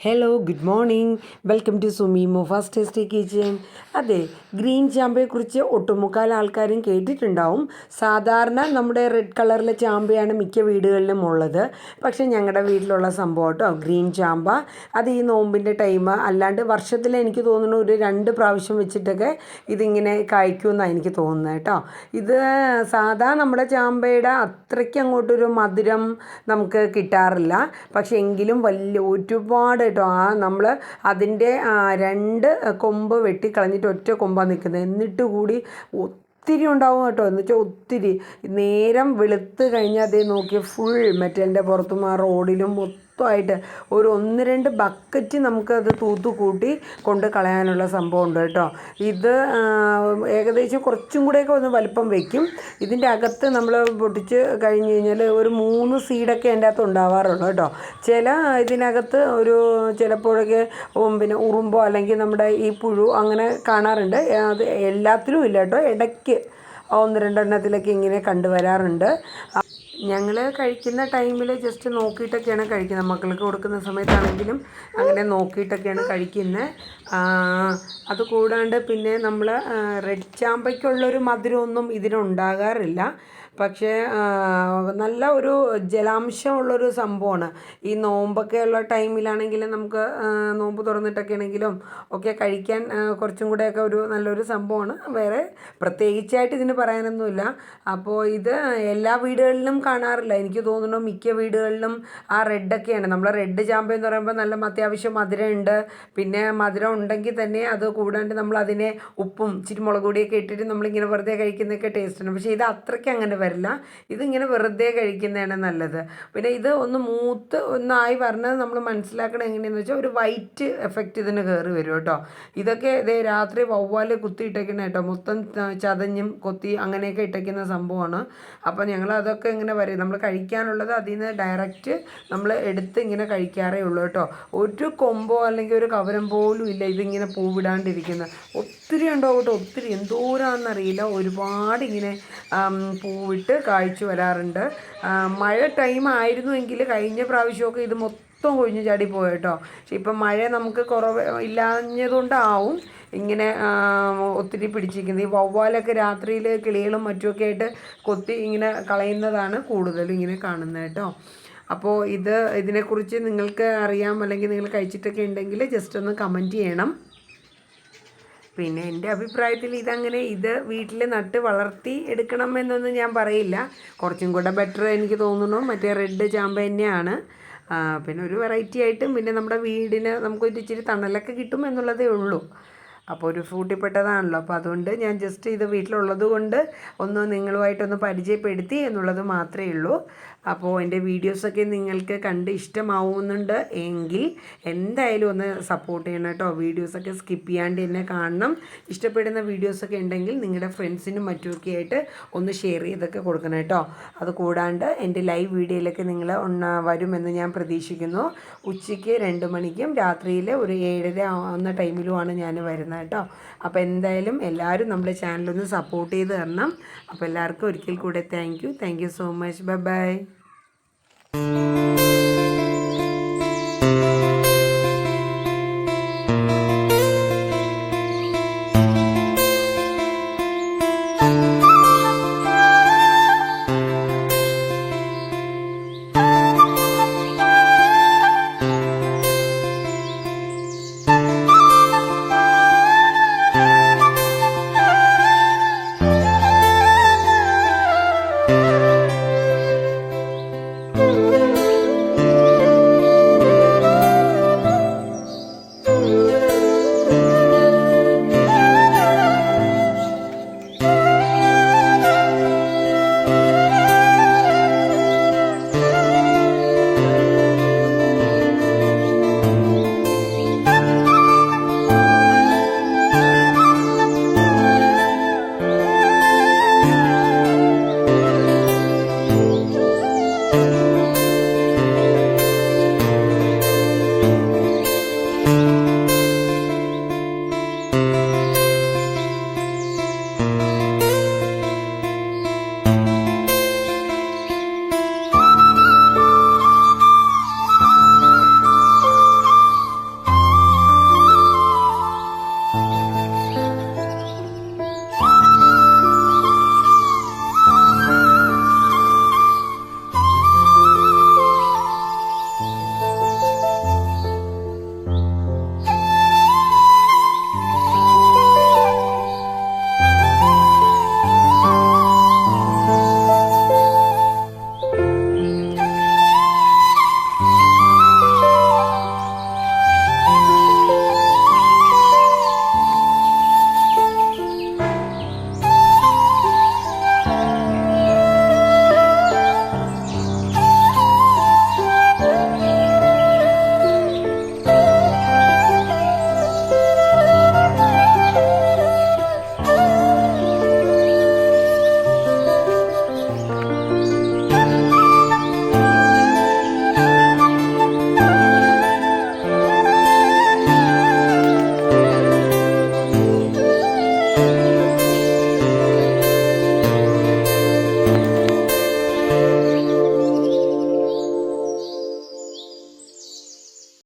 Hello good morning, welcome to Sumi Mufas tasty kitchen. അതെ, green ചാമ്പയെക്കുറിച്ച് ഒട്ടുമുക്കാൽ ആൾക്കാരും കേട്ടിട്ടുണ്ടാവും. സാധാരണ നമ്മുടെ റെഡ് കളറിലെ ചാമ്പയാണ് മിക്ക വീടുകളിലും ഉള്ളത്. പക്ഷേ ഞങ്ങളുടെ വീട്ടിലുള്ള സംഭവം കേട്ടോ ഗ്രീൻ ചാമ്പ. അത് ഈ നോമ്പിൻ്റെ ടൈം അല്ലാണ്ട് വർഷത്തിൽ എനിക്ക് തോന്നുന്നു ഒരു 2 പ്രാവശ്യം വെച്ചിട്ടൊക്കെ ഇതിങ്ങനെ കായ്ക്കുമെന്നാണ് എനിക്ക് തോന്നുന്നത് കേട്ടോ. ഇത് സാധാ നമ്മുടെ ചാമ്പയുടെ അത്രയ്ക്ക് അങ്ങോട്ടൊരു മധുരം നമുക്ക് കിട്ടാറില്ല. പക്ഷേ എങ്കിലും ഒരുപാട് കേട്ടോ. നമ്മൾ അതിൻ്റെ 2 കൊമ്പ് വെട്ടിക്കളഞ്ഞിട്ട് ഒറ്റ കൊമ്പാണ് നിൽക്കുന്നത്. എന്നിട്ട് കൂടി ഒത്തിരി ഉണ്ടാവും കേട്ടോ. എന്ന് വെച്ചാൽ ഒത്തിരി നേരം വെളുത്ത് കഴിഞ്ഞാൽ അതേ നോക്കി ഫുൾ മെറ്റലിൻ്റെ പുറത്തും ആ റോഡിലും മൊത്തമായിട്ട് ഒരു 1-2 ബക്കറ്റ് നമുക്കത് തൂത്തുകൂട്ടി കൊണ്ട് കളയാനുള്ള സംഭവം ഉണ്ട് കേട്ടോ. ഇത് ഏകദേശം കുറച്ചും കൂടെയൊക്കെ ഒന്ന് വലിപ്പം വയ്ക്കും. ഇതിൻ്റെ അകത്ത് നമ്മൾ പൊട്ടിച്ച് കഴിഞ്ഞ് കഴിഞ്ഞാൽ ഒരു 3 സീഡൊക്കെ അതിൻ്റെ അകത്ത് ഉണ്ടാവാറുള്ളൂ കേട്ടോ. ഇതിനകത്ത് ചിലപ്പോഴൊക്കെ പിന്നെ ഉറുമ്പോ അല്ലെങ്കിൽ നമ്മുടെ ഈ പുഴു അങ്ങനെ കാണാറുണ്ട്. അത് എല്ലാത്തിലും ഇല്ല കേട്ടോ, ഇടയ്ക്ക് 1-2 എണ്ണത്തിലൊക്കെ ഇങ്ങനെ കണ്ടുവരാറുണ്ട്. ഞങ്ങൾ കഴിക്കുന്ന ടൈമിൽ ജസ്റ്റ് നോക്കിയിട്ടൊക്കെയാണ് കഴിക്കുന്നത്. മക്കൾക്ക് കൊടുക്കുന്ന സമയത്താണെങ്കിലും അങ്ങനെ നോക്കിയിട്ടൊക്കെയാണ് കഴിക്കുന്നത്. അതുകൂടാണ്ട് പിന്നെ നമ്മൾ റെഡ് ചാമ്പയ്ക്കുള്ളൊരു മധുരമൊന്നും ഇതിനുണ്ടാകാറില്ല. പക്ഷേ നല്ല ഒരു ജലാംശമുള്ളൊരു സംഭവമാണ്. ഈ നോമ്പൊക്കെ ഉള്ള ടൈമിലാണെങ്കിലും നമുക്ക് നോമ്പ് തുറന്നിട്ടൊക്കെ ആണെങ്കിലും ഒക്കെ കഴിക്കാൻ കുറച്ചും കൂടെയൊക്കെ ഒരു നല്ലൊരു സംഭവമാണ്. വേറെ പ്രത്യേകിച്ചായിട്ട് ഇതിന് പറയാനൊന്നുമില്ല. അപ്പോൾ ഇത് എല്ലാ വീടുകളിലും കാണാറില്ല. എനിക്ക് തോന്നുന്നു മിക്ക വീടുകളിലും ആ റെഡൊക്കെയാണ്. നമ്മൾ റെഡ് ചാമ്പ എന്ന് പറയുമ്പോൾ നല്ല അത്യാവശ്യം മധുരമുണ്ട്. പിന്നെ മധുരം ഉണ്ടെങ്കിൽ തന്നെ അത് കൂടാണ്ട് നമ്മൾ അതിനെ ഉപ്പും ഇച്ചിരി മുളക് പൊടിയൊക്കെ ഇട്ടിട്ട് നമ്മളിങ്ങനെ വെറുതെ കഴിക്കുന്നതൊക്കെ ടേസ്റ്റാണ്. പക്ഷേ ഇത് അത്രയ്ക്ക് അങ്ങനെ വരില്ല. ഇതിങ്ങനെ വെറുതെ കഴിക്കുന്നതാണ് നല്ലത്. പിന്നെ ഇത് ഒന്നായി വരണത് നമ്മൾ മനസ്സിലാക്കണം എങ്ങനെയാണെന്ന് വെച്ചാൽ ഒരു വൈറ്റ് എഫക്റ്റ് ഇതിന് കയറി വരും കേട്ടോ. ഇതൊക്കെ രാത്രി വവ്വാല് കുത്തി ഇട്ടേക്കുന്ന കേട്ടോ, മൊത്തം ചതഞ്ഞും കൊത്തി അങ്ങനെയൊക്കെ ഇട്ടേക്കുന്ന സംഭവമാണ്. അപ്പോൾ ഞങ്ങൾ അതൊക്കെ ഇങ്ങനെ വരും. നമ്മൾ കഴിക്കാനുള്ളത് അതിൽ നിന്ന് ഡയറക്റ്റ് നമ്മൾ എടുത്ത് ഇങ്ങനെ കഴിക്കാറേ ഉള്ളൂ കേട്ടോ. ഒരു കൊമ്പോ അല്ലെങ്കിൽ ഒരു കവരം പോലും ഇല്ല ഇതിങ്ങനെ പൂവിടാണ്ടിരിക്കുന്നത്. ഒത്തിരി ഉണ്ടാവും കേട്ടോ, ഒത്തിരി, എന്തോരാണെന്നറിയില്ല. ഒരുപാട് ഇങ്ങനെ പൂവിട്ട് കായ്ച്ചു വരാറുണ്ട്. മഴ ടൈം ആയിരുന്നുവെങ്കിൽ കഴിഞ്ഞ പ്രാവശ്യമൊക്കെ ഇത് മൊത്തം കൊഴിഞ്ഞ് ചാടി പോയിട്ടോ. പക്ഷെ ഇപ്പം മഴ നമുക്ക് ഇല്ലാഞ്ഞതുകൊണ്ടാവും ഇങ്ങനെ ഒത്തിരി പിടിച്ചിരിക്കുന്നത്. ഈ വവ്വാലൊക്കെ രാത്രിയിൽ കിളികളും മറ്റുമൊക്കെ ആയിട്ട് കൊത്തി ഇങ്ങനെ കളയുന്നതാണ് കൂടുതലും ഇങ്ങനെ കാണുന്നത് കേട്ടോ. അപ്പോൾ ഇതിനെക്കുറിച്ച് നിങ്ങൾക്ക് അറിയാം അല്ലെങ്കിൽ നിങ്ങൾ കഴിച്ചിട്ടൊക്കെ ഉണ്ടെങ്കിൽ ജസ്റ്റ് ഒന്ന് കമൻറ്റ് ചെയ്യണം. പിന്നെ എൻ്റെ അഭിപ്രായത്തിൽ ഇത് വീട്ടിൽ നട്ട് വളർത്തി എടുക്കണം എന്നൊന്നും ഞാൻ പറയില്ല. കുറച്ചും കൂടെ ബെറ്റർ എനിക്ക് തോന്നുന്നു മറ്റേ റെഡ് ചാമ്പ തന്നെയാണ്. പിന്നെ ഒരു വെറൈറ്റി ആയിട്ടും പിന്നെ നമ്മുടെ വീടിന് നമുക്കൊരു ഇച്ചിരി തണലൊക്കെ കിട്ടും എന്നുള്ളതേ ഉള്ളൂ. അപ്പോൾ ഒരു ഫ്രൂട്ടിൽപ്പെട്ടതാണല്ലോ. അപ്പോൾ അതുകൊണ്ട് ഞാൻ ജസ്റ്റ് ഇത് വീട്ടിലുള്ളത് കൊണ്ട് നിങ്ങളുമായിട്ടൊന്ന് പരിചയപ്പെടുത്തി എന്നുള്ളത് മാത്രമേ ഉള്ളൂ. അപ്പോൾ എൻ്റെ വീഡിയോസൊക്കെ നിങ്ങൾക്ക് കണ്ട് ഇഷ്ടമാവുന്നുണ്ട് എങ്കിൽ എന്തായാലും ഒന്ന് സപ്പോർട്ട് ചെയ്യണം കേട്ടോ. വീഡിയോസൊക്കെ സ്കിപ്പ് ചെയ്യാണ്ട് തന്നെ കാണണം. ഇഷ്ടപ്പെടുന്ന വീഡിയോസൊക്കെ ഉണ്ടെങ്കിൽ നിങ്ങളുടെ ഫ്രണ്ട്സിനും മറ്റുമൊക്കെ ആയിട്ട് ഒന്ന് ഷെയർ ചെയ്തൊക്കെ കൊടുക്കണം കേട്ടോ. അത് കൂടാണ്ട് എൻ്റെ ലൈവ് വീഡിയോയിലൊക്കെ നിങ്ങൾ വരുമെന്ന് ഞാൻ പ്രതീക്ഷിക്കുന്നു. ഉച്ചയ്ക്ക് 2 മണിക്കും രാത്രിയിൽ ഒരു 7:30 ആവുന്ന ടൈമിലുമാണ് ഞാൻ വരുന്നത് കേട്ടോ. അപ്പോൾ എന്തായാലും എല്ലാവരും നമ്മുടെ ചാനലൊന്ന് സപ്പോർട്ട് ചെയ്ത് തരണം. അപ്പോൾ എല്ലാവർക്കും ഒരിക്കൽ കൂടെ thank you so much. By.